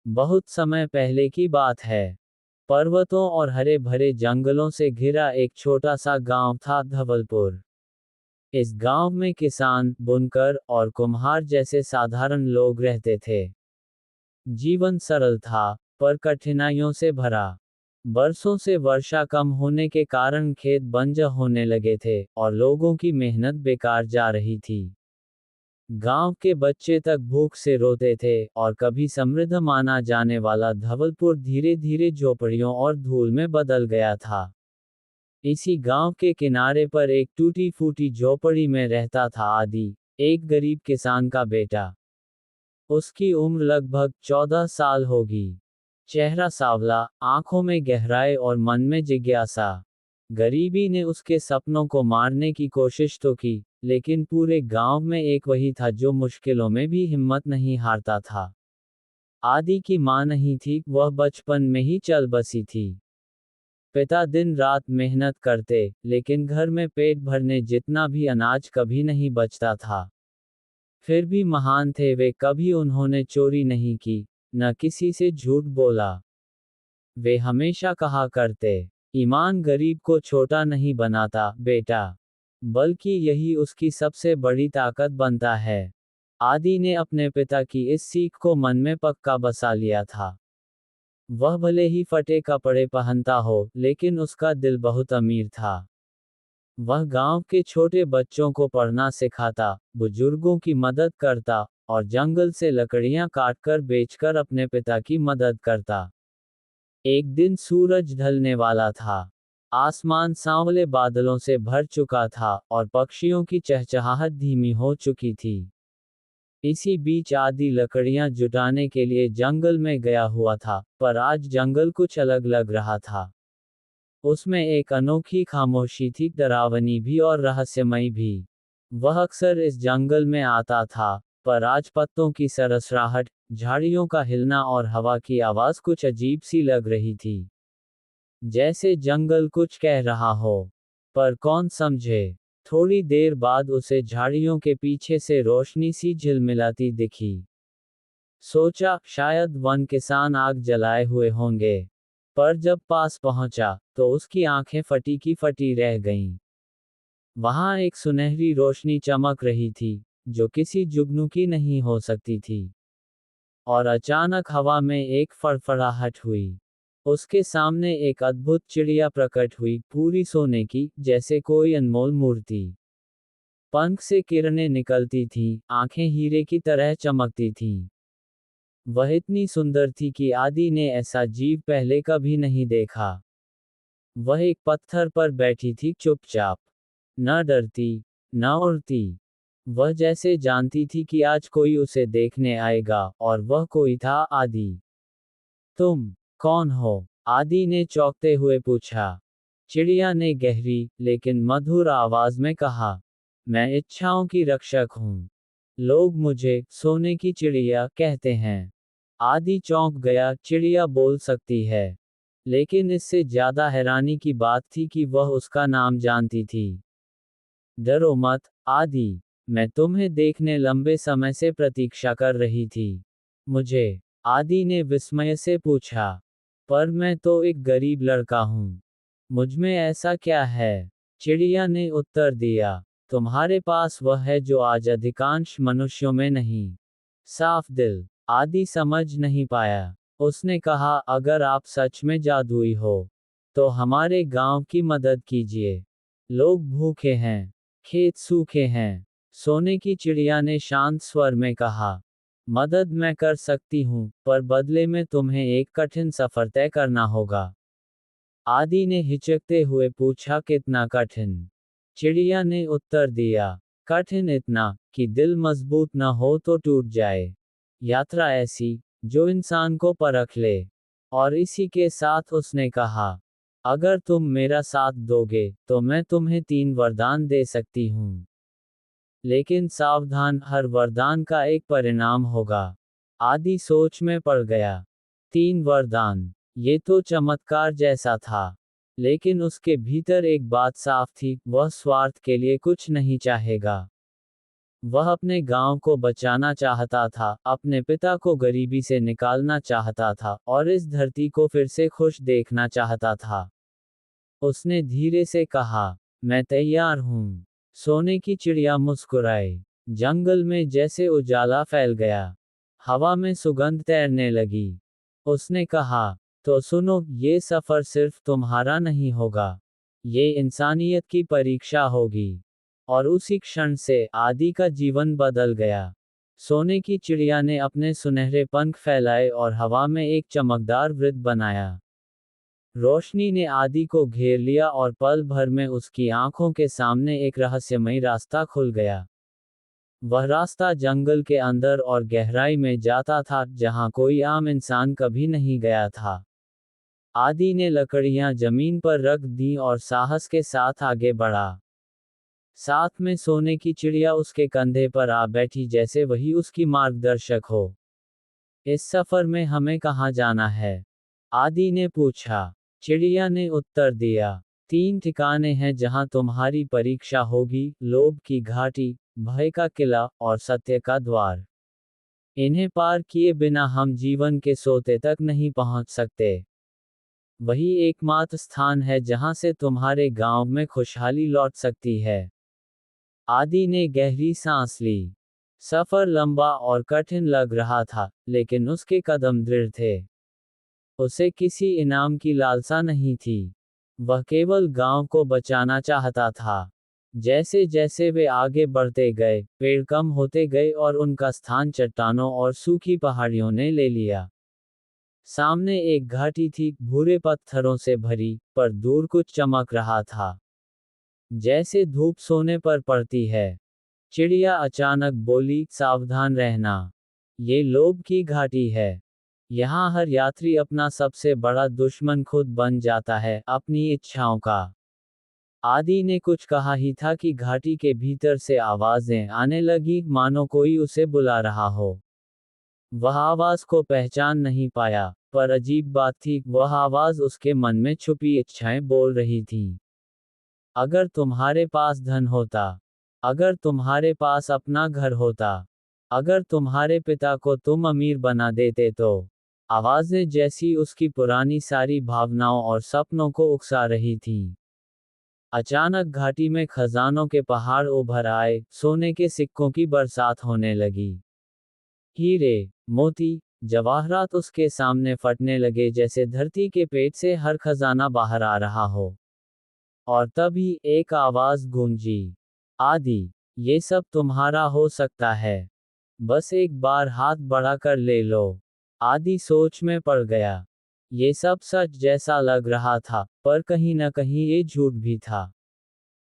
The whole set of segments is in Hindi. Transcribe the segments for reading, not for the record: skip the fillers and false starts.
बहुत समय पहले की बात है। पर्वतों और हरे भरे जंगलों से घिरा एक छोटा सा गांव था धवलपुर। इस गांव में किसान, बुनकर और कुम्हार जैसे साधारण लोग रहते थे। जीवन सरल था, पर कठिनाइयों से भरा। बरसों से वर्षा कम होने के कारण खेत बंजर होने लगे थे और लोगों की मेहनत बेकार जा रही थी। गांव के बच्चे तक भूख से रोते थे और कभी समृद्ध माना जाने वाला धवलपुर धीरे धीरे झोपड़ियों और धूल में बदल गया था। इसी गांव के किनारे पर एक टूटी फूटी झोपड़ी में रहता था आदि, एक गरीब किसान का बेटा। उसकी उम्र लगभग 14 साल होगी। चेहरा सांवला, आंखों में गहराई और मन में जिज्ञासा। गरीबी ने उसके सपनों को मारने की कोशिश तो की, लेकिन पूरे गांव में एक वही था जो मुश्किलों में भी हिम्मत नहीं हारता था। आदि की मां नहीं थी, वह बचपन में ही चल बसी थी। पिता दिन रात मेहनत करते, लेकिन घर में पेट भरने जितना भी अनाज कभी नहीं बचता था। फिर भी महान थे वे, कभी उन्होंने चोरी नहीं की, न किसी से झूठ बोला। वे हमेशा कहा करते, ईमान गरीब को छोटा नहीं बनाता बेटा, बल्कि यही उसकी सबसे बड़ी ताकत बनता है। आदि ने अपने पिता की इस सीख को मन में पक्का बसा लिया था। वह भले ही फटे कपड़े पहनता हो, लेकिन उसका दिल बहुत अमीर था। वह गांव के छोटे बच्चों को पढ़ना सिखाता, बुजुर्गों की मदद करता, और जंगल से लकड़ियां काटकर बेचकर अपने पिता की मदद करता। एक दिन सूरज ढलने वाला था। आसमान सांवले बादलों से भर चुका था और पक्षियों की चहचहाहट धीमी हो चुकी थी। इसी बीच आदि लकड़ियां जुटाने के लिए जंगल में गया हुआ था, पर आज जंगल कुछ अलग लग रहा था। उसमें एक अनोखी खामोशी थी, डरावनी भी और रहस्यमयी भी। वह अक्सर इस जंगल में आता था, पर आज पत्तों की सरसराहट, झाड़ियों का हिलना और हवा की आवाज कुछ अजीब सी लग रही थी। जैसे जंगल कुछ कह रहा हो, पर कौन समझे। थोड़ी देर बाद उसे झाड़ियों के पीछे से रोशनी सी झिलमिलाती दिखी। सोचा, शायद वन किसान आग जलाए हुए होंगे। पर जब पास पहुंचा, तो उसकी आंखें फटी की फटी रह गईं। वहां एक सुनहरी रोशनी चमक रही थी, जो किसी जुगनू की नहीं हो सकती थी। और अचानक हवा में एक फड़फड़ाहट हुई। उसके सामने एक अद्भुत चिड़िया प्रकट हुई, पूरी सोने की, जैसे कोई अनमोल मूर्ति। पंख से किरणें निकलती थीं, आंखें हीरे की तरह चमकती थीं। वह इतनी सुंदर थी कि आदि ने ऐसा जीव पहले कभी नहीं देखा। वह एक पत्थर पर बैठी थी, चुपचाप। न डरती, न उड़ती। वह जैसे जानती थी कि आज कोई उसे देखने आएगा, और वह कोई था आदि। तुम कौन हो? आदि ने चौंकते हुए पूछा। चिड़िया ने गहरी, लेकिन मधुर आवाज में कहा, मैं इच्छाओं की रक्षक हूँ। लोग मुझे सोने की चिड़िया कहते हैं। आदि चौंक गया, चिड़िया बोल सकती है। लेकिन इससे ज्यादा हैरानी की बात थी कि वह उसका नाम जानती थी। डरो मत, आदि। मैं तुम्हें देखने लंबे समय से प्रतीक्षा कर रही थी। मुझे? आदि ने विस्मय से पूछा। पर मैं तो एक गरीब लड़का हूँ। मुझमें ऐसा क्या है? चिड़िया ने उत्तर दिया, तुम्हारे पास वह है जो आज अधिकांश मनुष्यों में नहीं। साफ दिल। आदि समझ नहीं पाया। उसने कहा, अगर आप सच में जादुई हो, तो हमारे गांव की मदद कीजिए। लोग भूखे हैं, खेत सूखे हैं। सोने की चिड़िया ने शांत स्वर में कहा, मदद मैं कर सकती हूँ, पर बदले में तुम्हें एक कठिन सफर तय करना होगा। आदि ने हिचकते हुए पूछा, कितना कठिन? चिड़िया ने उत्तर दिया, कठिन इतना कि दिल मजबूत न हो तो टूट जाए। यात्रा ऐसी, जो इंसान को परख ले। और इसी के साथ उसने कहा, अगर तुम मेरा साथ दोगे, तो मैं तुम्हें 3 वरदान दे सकती हूँ। लेकिन सावधान, हर वरदान का एक परिणाम होगा। आदि सोच में पड़ गया। 3 वरदान, ये तो चमत्कार जैसा था। लेकिन उसके भीतर एक बात साफ थी, वह स्वार्थ के लिए कुछ नहीं चाहेगा। वह अपने गांव को बचाना चाहता था, अपने पिता को गरीबी से निकालना चाहता था, और इस धरती को फिर से खुश देखना चाहता था। उसने धीरे से कहा, मैं तैयार हूं। सोने की चिड़िया मुस्कुराई। जंगल में जैसे उजाला फैल गया। हवा में सुगंध तैरने लगी। उसने कहा, तो सुनो, ये सफर सिर्फ तुम्हारा नहीं होगा। ये इंसानियत की परीक्षा होगी। और उसी क्षण से आदि का जीवन बदल गया। सोने की चिड़िया ने अपने सुनहरे पंख फैलाए और हवा में एक चमकदार वृत्त बनाया। रोशनी ने आदि को घेर लिया और पल भर में उसकी आंखों के सामने एक रहस्यमयी रास्ता खुल गया। वह रास्ता जंगल के अंदर और गहराई में जाता था, जहां कोई आम इंसान कभी नहीं गया था। आदि ने लकड़ियां जमीन पर रख दी और साहस के साथ आगे बढ़ा। साथ में सोने की चिड़िया उसके कंधे पर आ बैठी, जैसे वही उसकी मार्गदर्शक हो। इस सफर में हमें कहाँ जाना है? आदि ने पूछा। चिड़िया ने उत्तर दिया, 3 ठिकाने हैं जहां तुम्हारी परीक्षा होगी, लोभ की घाटी, भय का किला, और सत्य का द्वार। इन्हें पार किए बिना हम जीवन के सोते तक नहीं पहुंच सकते। वही एकमात्र स्थान है जहां से तुम्हारे गांव में खुशहाली लौट सकती है। आदि ने गहरी सांस ली। सफर लंबा और कठिन लग रहा था, लेकिन उसके कदम दृढ़ थे। उसे किसी इनाम की लालसा नहीं थी। वह केवल गांव को बचाना चाहता था। जैसे जैसे वे आगे बढ़ते गए, पेड़ कम होते गए और उनका स्थान चट्टानों और सूखी पहाड़ियों ने ले लिया। सामने एक घाटी थी, भूरे पत्थरों से भरी, पर दूर कुछ चमक रहा था, जैसे धूप सोने पर पड़ती है। चिड़िया अचानक बोली, सावधान रहना। ये लोभ की घाटी है। यहाँ हर यात्री अपना सबसे बड़ा दुश्मन खुद बन जाता है, अपनी इच्छाओं का। आदि ने कुछ कहा ही था कि घाटी के भीतर से आवाजें आने लगी, मानो कोई उसे बुला रहा हो। वह आवाज को पहचान नहीं पाया, पर अजीब बात थी, वह आवाज उसके मन में छुपी इच्छाएं बोल रही थी। अगर तुम्हारे पास धन होता, अगर तुम्हारे पास अपना घर होता, अगर तुम्हारे पिता को तुम अमीर बना देते तो। आवाजें जैसी उसकी पुरानी सारी भावनाओं और सपनों को उकसा रही थीं। अचानक घाटी में खजानों के पहाड़ उभर आए, सोने के सिक्कों की बरसात होने लगी। हीरे, मोती, जवाहरात उसके सामने फटने लगे, जैसे धरती के पेट से हर खजाना बाहर आ रहा हो। और तभी एक आवाज गूंजी, आदि, ये सब तुम्हारा हो सकता है। बस एक बार हाथ बढ़ाकर ले लो। आदि सोच में पड़ गया। ये सब सच जैसा लग रहा था, पर कहीं न कहीं ये झूठ भी था।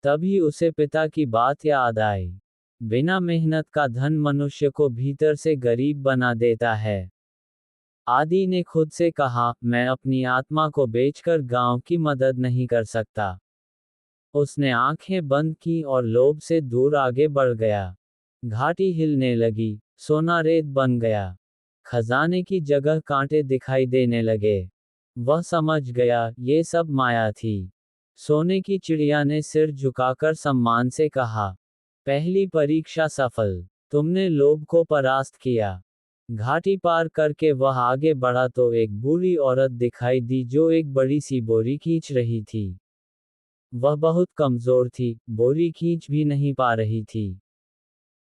तभी उसे पिता की बात याद आई। बिना मेहनत का धन मनुष्य को भीतर से गरीब बना देता है। आदि ने खुद से कहा, मैं अपनी आत्मा को बेचकर गांव की मदद नहीं कर सकता। उसने आंखें बंद की और लोभ से दूर आगे बढ़ गया। घाटी हिलने लगी, सोना रेत बन गया। खजाने की जगह कांटे दिखाई देने लगे। वह समझ गया, ये सब माया थी। सोने की चिड़िया ने सिर झुकाकर सम्मान से कहा, पहली परीक्षा सफल। तुमने लोभ को परास्त किया। घाटी पार करके वह आगे बढ़ा तो एक बूढ़ी औरत दिखाई दी, जो एक बड़ी सी बोरी खींच रही थी। वह बहुत कमजोर थी, बोरी खींच भी नहीं पा रही थी।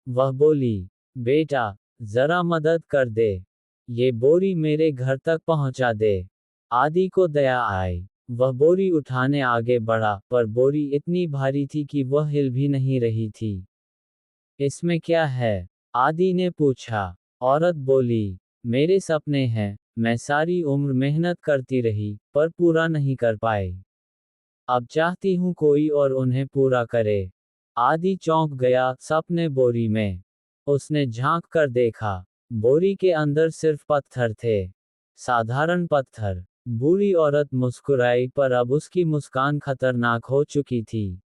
वह बोली, बेटा, जरा मदद कर दे। ये बोरी मेरे घर तक पहुंचा दे। आदि को दया आई। वह बोरी उठाने आगे बढ़ा, पर बोरी इतनी भारी थी कि वह हिल भी नहीं रही थी। इसमें क्या है? आदि ने पूछा। औरत बोली, मेरे सपने हैं, मैं सारी उम्र मेहनत करती रही, पर पूरा नहीं कर पाई। अब चाहती हूँ कोई और उन्हें पूरा करे। आदि चौंक गया, सपने बोरी में। उसने झांक कर देखा। बोरी के अंदर सिर्फ पत्थर थे। साधारण पत्थर। बूढ़ी औरत मुस्कुराई, पर अब उसकी मुस्कान खतरनाक हो चुकी थी।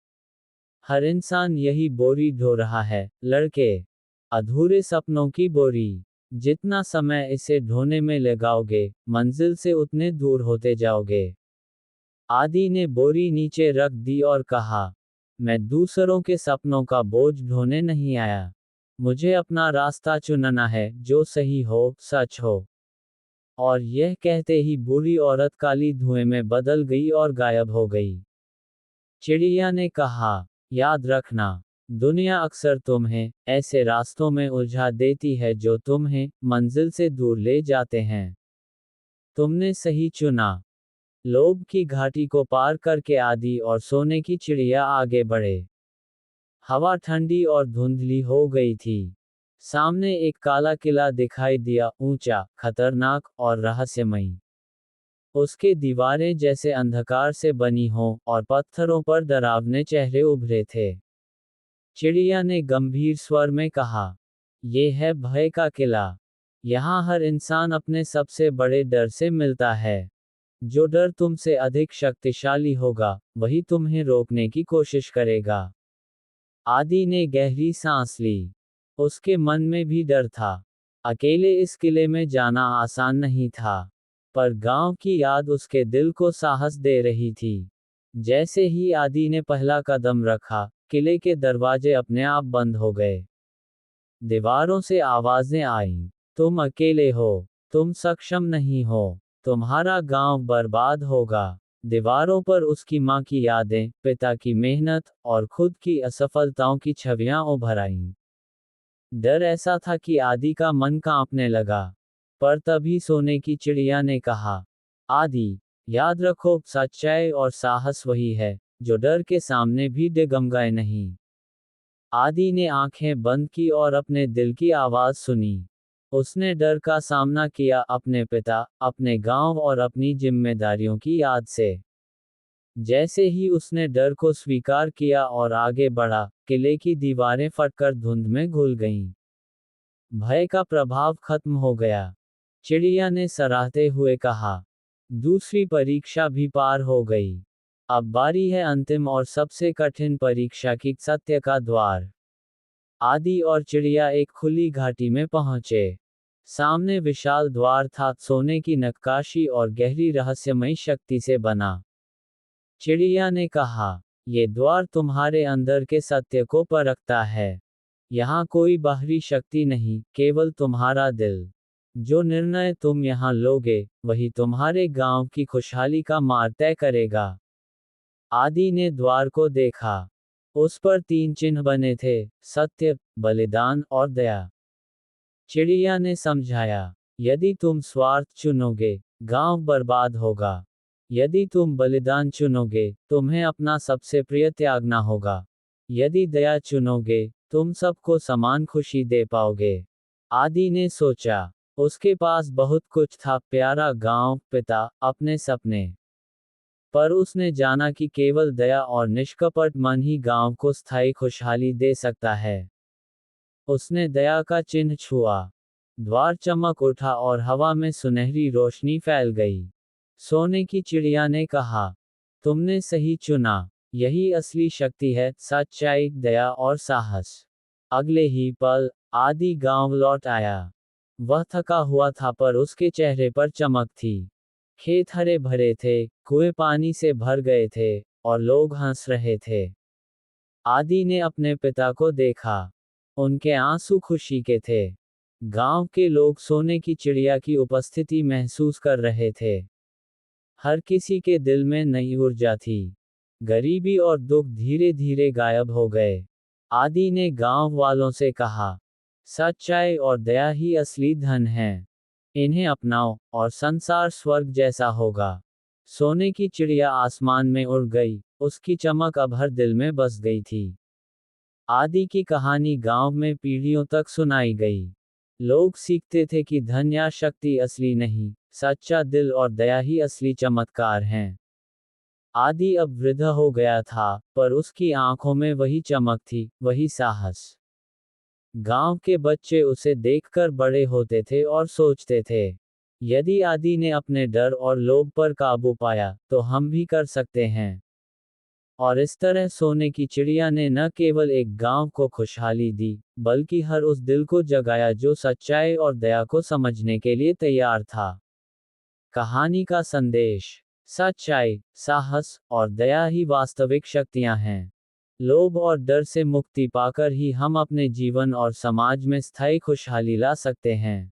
हर इंसान यही बोरी ढो रहा है, लड़के। अधूरे सपनों की बोरी। जितना समय इसे ढोने में लगाओगे, मंजिल से उतने दूर होते जाओगे। आदि ने बोरी नीचे रख दी और कहा, मैं दूसरों के सपनों का बोझ ढोने नहीं आया। मुझे अपना रास्ता चुनना है, जो सही हो, सच हो। और यह कहते ही बूढ़ी औरत काली धुएं में बदल गई और गायब हो गई। चिड़िया ने कहा, याद रखना, दुनिया अक्सर तुम्हें ऐसे रास्तों में उलझा देती है जो तुम्हें मंजिल से दूर ले जाते हैं। तुमने सही चुना। लोभ की घाटी को पार करके आदि और सोने की चिड़िया आगे बढ़े। हवा ठंडी और धुंधली हो गई थी। सामने एक काला किला दिखाई दिया, ऊंचा, खतरनाक और रहस्यमयी। उसके दीवारें जैसे अंधकार से बनी हों और पत्थरों पर डरावने चेहरे उभरे थे। चिड़िया ने गंभीर स्वर में कहा, ये है भय का किला। यहाँ हर इंसान अपने सबसे बड़े डर से मिलता है। जो डर तुमसे अधिक शक्तिशाली होगा, वही तुम्हें रोकने की कोशिश करेगा। आदि ने गहरी सांस ली। उसके मन में भी डर था। अकेले इस किले में जाना आसान नहीं था। पर गांव की याद उसके दिल को साहस दे रही थी। जैसे ही आदि ने पहला कदम रखा, किले के दरवाजे अपने आप बंद हो गए। दीवारों से आवाजें आईं, तुम अकेले हो, तुम सक्षम नहीं हो, तुम्हारा गांव बर्बाद होगा। दीवारों पर उसकी माँ की यादें, पिता की मेहनत और खुद की असफलताओं की छवियां उभर आईं। डर ऐसा था कि आदि का मन कांपने लगा। पर तभी सोने की चिड़िया ने कहा, आदि, याद रखो, सच्चाई और साहस वही है जो डर के सामने भी डगमगाए नहीं। आदि ने आंखें बंद की और अपने दिल की आवाज सुनी। उसने डर का सामना किया, अपने पिता, अपने गांव और अपनी जिम्मेदारियों की याद से। जैसे ही उसने डर को स्वीकार किया और आगे बढ़ा, किले की दीवारें फटकर धुंध में घुल गईं। भय का प्रभाव खत्म हो गया। चिड़िया ने सराहते हुए कहा, दूसरी परीक्षा भी पार हो गई। अब बारी है अंतिम और सबसे कठिन परीक्षा की, सत्य का द्वार। आदि और चिड़िया एक खुली घाटी में पहुंचे। सामने विशाल द्वार था, सोने की नक्काशी और गहरी रहस्यमयी शक्ति से बना। चिड़िया ने कहा, ये द्वार तुम्हारे अंदर के सत्य को परखता है। यहाँ कोई बाहरी शक्ति नहीं, केवल तुम्हारा दिल। जो निर्णय तुम यहाँ लोगे, वही तुम्हारे गांव की खुशहाली का मार्ग तय करेगा। आदि ने द्वार को देखा। उस पर 3 चिन्ह बने थे, सत्य, बलिदान और दया। चिड़िया ने समझाया, यदि तुम स्वार्थ चुनोगे, गांव बर्बाद होगा। यदि तुम बलिदान चुनोगे, तुम्हें अपना सबसे प्रिय त्यागना होगा। यदि दया चुनोगे, तुम सबको समान खुशी दे पाओगे। आदि ने सोचा, उसके पास बहुत कुछ था, प्यारा गांव, पिता, अपने सपने। पर उसने जाना कि केवल दया और निष्कपट मन ही गांव को स्थायी खुशहाली दे सकता है। उसने दया का चिन्ह छुआ। द्वार चमक उठा और हवा में सुनहरी रोशनी फैल गई। सोने की चिड़िया ने कहा, तुमने सही चुना। यही असली शक्ति है, सच्चाई, दया और साहस। अगले ही पल, आदि गांव लौट आया। वह थका हुआ था, पर उसके चेहरे पर चमक थी। खेत हरे भरे थे, कुएं पानी से भर गए थे, और लोग हंस रहे थे। आदि ने अपने पिता को देखा। उनके आंसू खुशी के थे। गांव के लोग सोने की चिड़िया की उपस्थिति महसूस कर रहे थे। हर किसी के दिल में नई ऊर्जा थी। गरीबी और दुख धीरे धीरे गायब हो गए। आदि ने गांव वालों से कहा, सच्चाई और दया ही असली धन है। इन्हें अपनाओ, और संसार स्वर्ग जैसा होगा। सोने की चिड़िया आसमान में उड़ गई, उसकी चमक अब हर दिल में बस गई थी। आदि की कहानी गांव में पीढ़ियों तक सुनाई गई। लोग सीखते थे कि धन या शक्ति असली नहीं, सच्चा दिल और दया ही असली चमत्कार हैं। आदि अब वृद्ध हो गया था, पर उसकी आंखों में वही चमक थी, वही साहस। गांव के बच्चे उसे देखकर बड़े होते थे और सोचते थे, यदि आदि ने अपने डर और लोभ पर काबू पाया, तो हम भी कर सकते हैं। और इस तरह सोने की चिड़िया ने न केवल एक गांव को खुशहाली दी, बल्कि हर उस दिल को जगाया जो सच्चाई और दया को समझने के लिए तैयार था। कहानी का संदेश, सच्चाई, साहस और दया ही वास्तविक शक्तियां हैं। लोभ और डर से मुक्ति पाकर ही हम अपने जीवन और समाज में स्थायी खुशहाली ला सकते हैं।